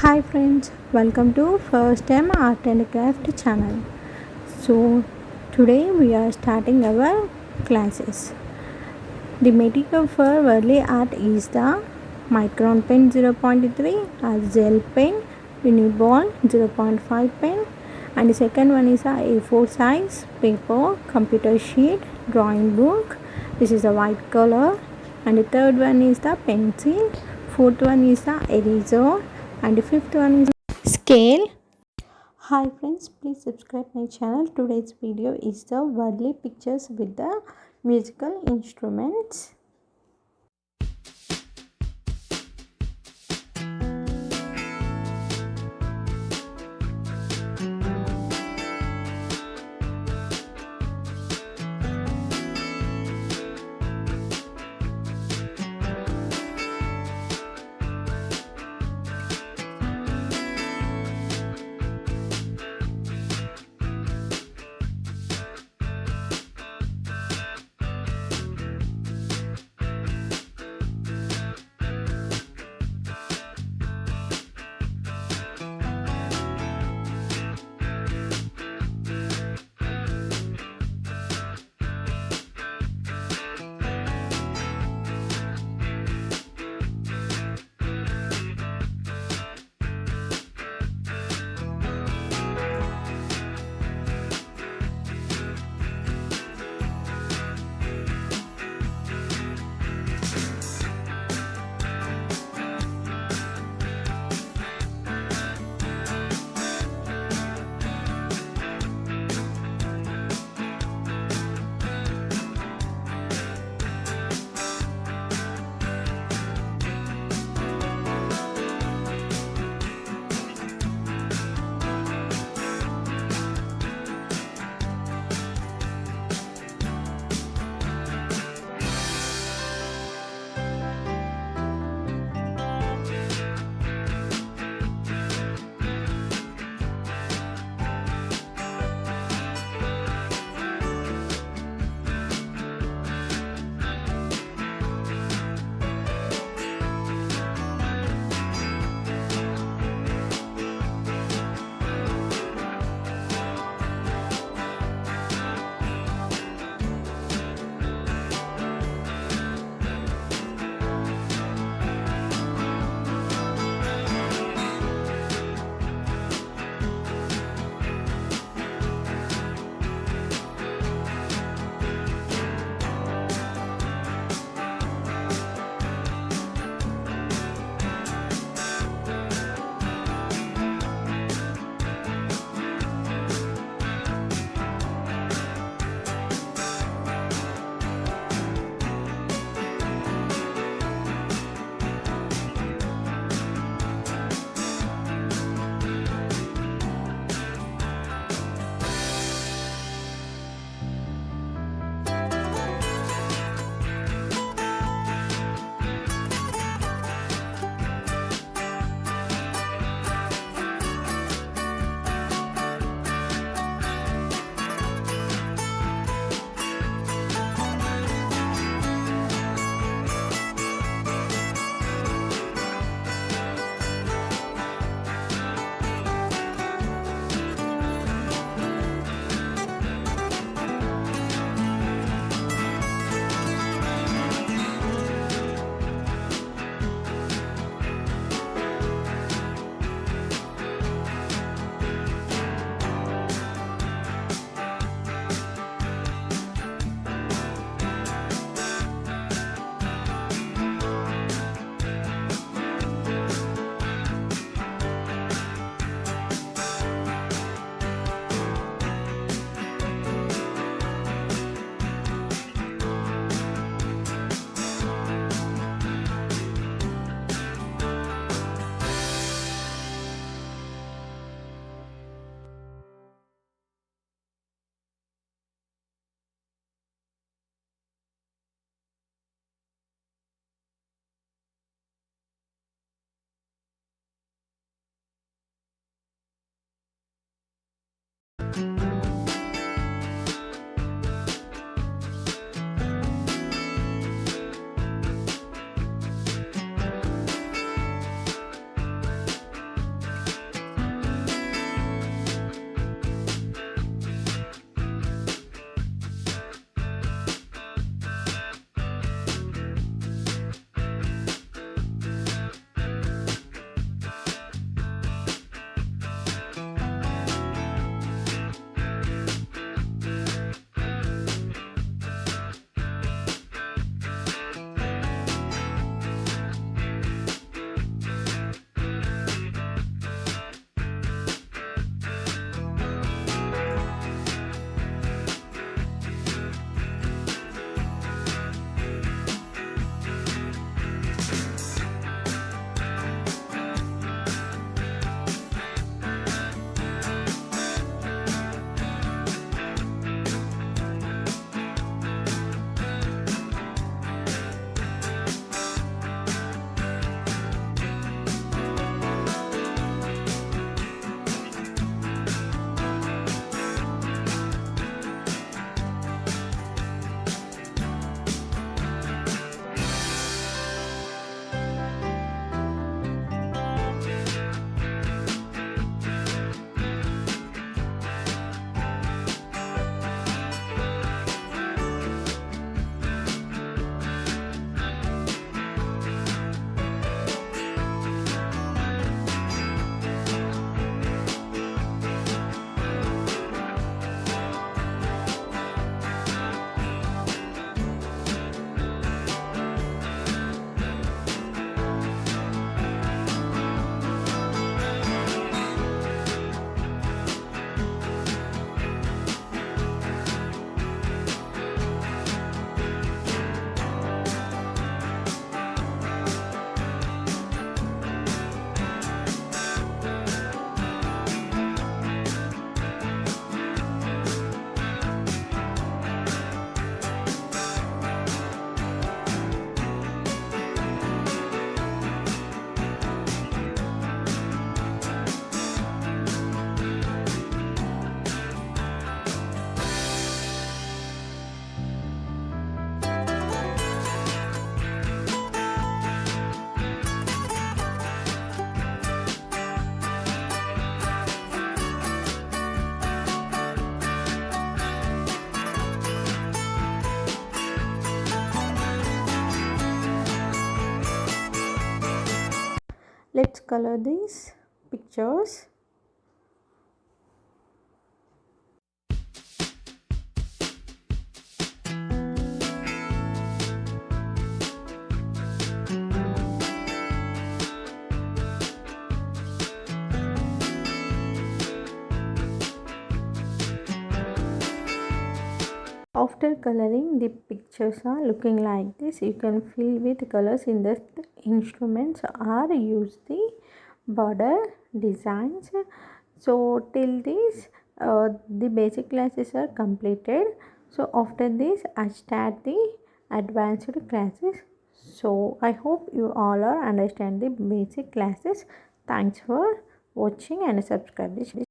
Hi friends, welcome to first time art and craft channel. So today we are starting our classes. The material for Warli art is the micron pen 0.3, a gel pen, Unibal 0.5 pen, and the second one is a A4 size paper, computer sheet, drawing book. This is a white color, and the third one is the pencil, fourth one is the eraser, and the fifth one is scale. Hi friends, please subscribe my channel. Today's video is the Warli pictures with the musical instruments. first color these pictures. After coloring, the pictures are looking like this. You can fill with colors in the instruments or use the border designs. So till this the basic classes are completed. So after this I start the advanced classes. So I hope you all are understand the basic classes. Thanks for watching and subscribe this